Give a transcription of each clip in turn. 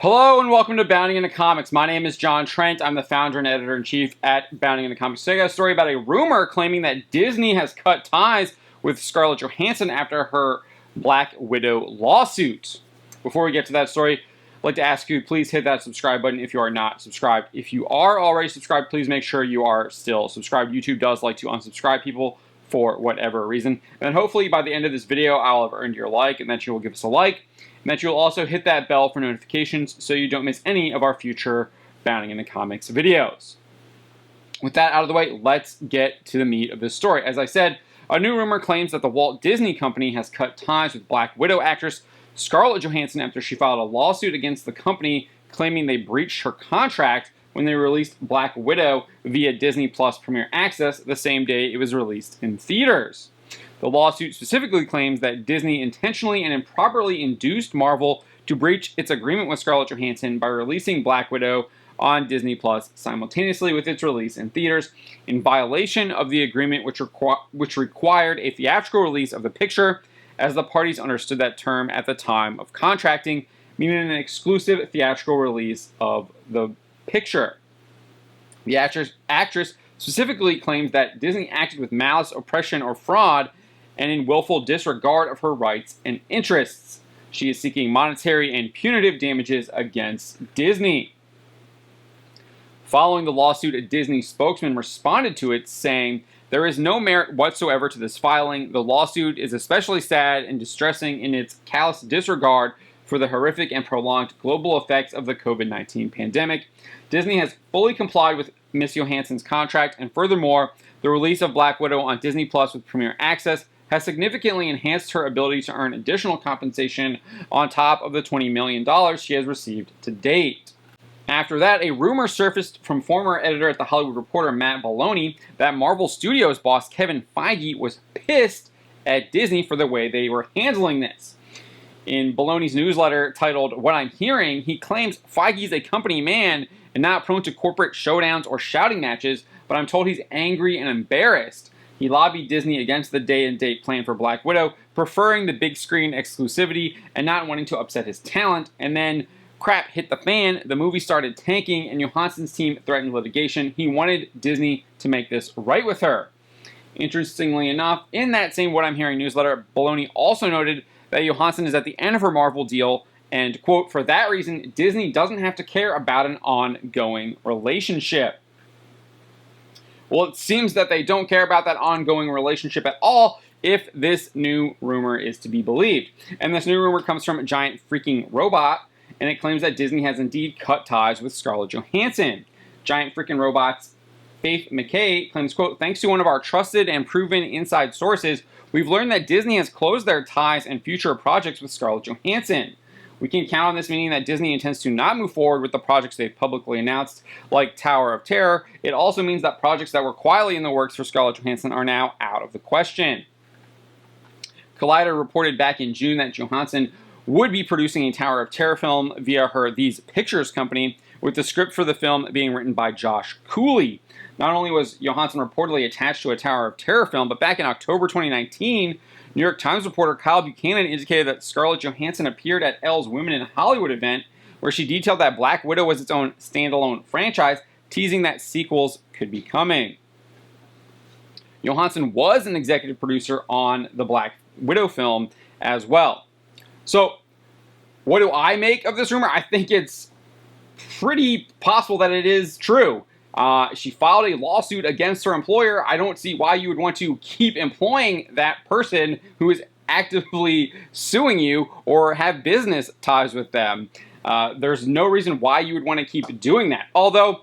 Hello and welcome to Bounding into Comics. My name is John Trent. I'm the founder and editor-in-chief at Bounding into Comics. Today I got a story about a rumor claiming that Disney has cut ties with Scarlett Johansson after her Black Widow lawsuit. Before we get to that story, I'd like to ask you, please hit that subscribe button if you are not subscribed. If you are already subscribed, please make sure you are still subscribed. YouTube does like to unsubscribe people for whatever reason. And then hopefully by the end of this video, I'll have earned your like, and that you will give us a like. And that you'll also hit that bell for notifications so you don't miss any of our future Bounding into Comics videos. With that out of the way, let's get to the meat of this story. As I said, a new rumor claims that the Walt Disney Company has cut ties with Black Widow actress Scarlett Johansson after she filed a lawsuit against the company claiming they breached her contract when they released Black Widow via Disney Plus Premier Access the same day it was released in theaters. The lawsuit specifically claims that Disney intentionally and improperly induced Marvel to breach its agreement with Scarlett Johansson by releasing Black Widow on Disney Plus simultaneously with its release in theaters, in violation of the agreement which required a theatrical release of the picture, as the parties understood that term at the time of contracting, meaning an exclusive theatrical release of the picture. The actress specifically claims that Disney acted with malice, oppression, or fraud, and in willful disregard of her rights and interests. She is seeking monetary and punitive damages against Disney. Following the lawsuit, a Disney spokesman responded to it, saying, "There is no merit whatsoever to this filing. The lawsuit is especially sad and distressing in its callous disregard for the horrific and prolonged global effects of the COVID-19 pandemic. Disney has fully complied with Ms. Johansson's contract, and furthermore, the release of Black Widow on Disney Plus with Premier Access has significantly enhanced her ability to earn additional compensation on top of the $20 million she has received to date." After that, a rumor surfaced from former editor at The Hollywood Reporter Matt Belloni that Marvel Studios boss Kevin Feige was pissed at Disney for the way they were handling this. In Belloni's newsletter titled "What I'm Hearing," he claims Feige's a company man and not prone to corporate showdowns or shouting matches, but I'm told he's angry and embarrassed. He lobbied Disney against the day-and-date plan for Black Widow, preferring the big screen exclusivity and not wanting to upset his talent, and then crap hit the fan, the movie started tanking, and Johansson's team threatened litigation. He wanted Disney to make this right with her. Interestingly enough, in that same What I'm Hearing newsletter, Belloni also noted that Johansson is at the end of her Marvel deal, and, quote, "For that reason, Disney doesn't have to care about an ongoing relationship." Well, it seems that they don't care about that ongoing relationship at all if this new rumor is to be believed. And this new rumor comes from Giant Freaking Robot, and it claims that Disney has indeed cut ties with Scarlett Johansson. Giant Freaking Robot's Faith McKay claims, quote, "Thanks to one of our trusted and proven inside sources, we've learned that Disney has closed their ties and future projects with Scarlett Johansson. We can count on this meaning that Disney intends to not move forward with the projects they've publicly announced, like Tower of Terror. It also means that projects that were quietly in the works for Scarlett Johansson are now out of the question." Collider reported back in June that Johansson would be producing a Tower of Terror film via her These Pictures company, with the script for the film being written by Josh Cooley. Not only was Johansson reportedly attached to a Tower of Terror film, but back in October 2019, New York Times reporter Kyle Buchanan indicated that Scarlett Johansson appeared at Elle's Women in Hollywood event, where she detailed that Black Widow was its own standalone franchise, teasing that sequels could be coming. Johansson was an executive producer on the Black Widow film as well. So, what do I make of this rumor? I think it's pretty possible that it is true. She filed a lawsuit against her employer. I don't see why you would want to keep employing that person who is actively suing you or have business ties with them. There's no reason why you would want to keep doing that. Although,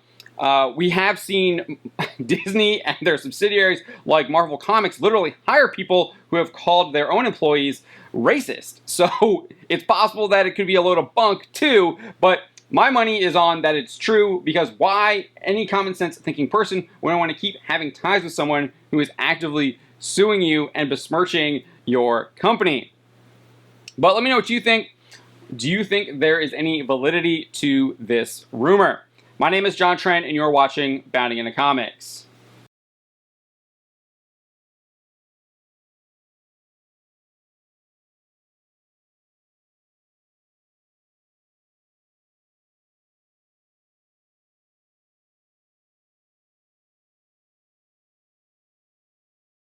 we have seen Disney and their subsidiaries like Marvel Comics literally hire people who have called their own employees racist. So it's possible that it could be a load of bunk too, but my money is on that it's true, because why any common sense thinking person would want to keep having ties with someone who is actively suing you and besmirching your company? But let me know what you think. Do you think there is any validity to this rumor? My name is John Trent, and you're watching Bounding into Comics.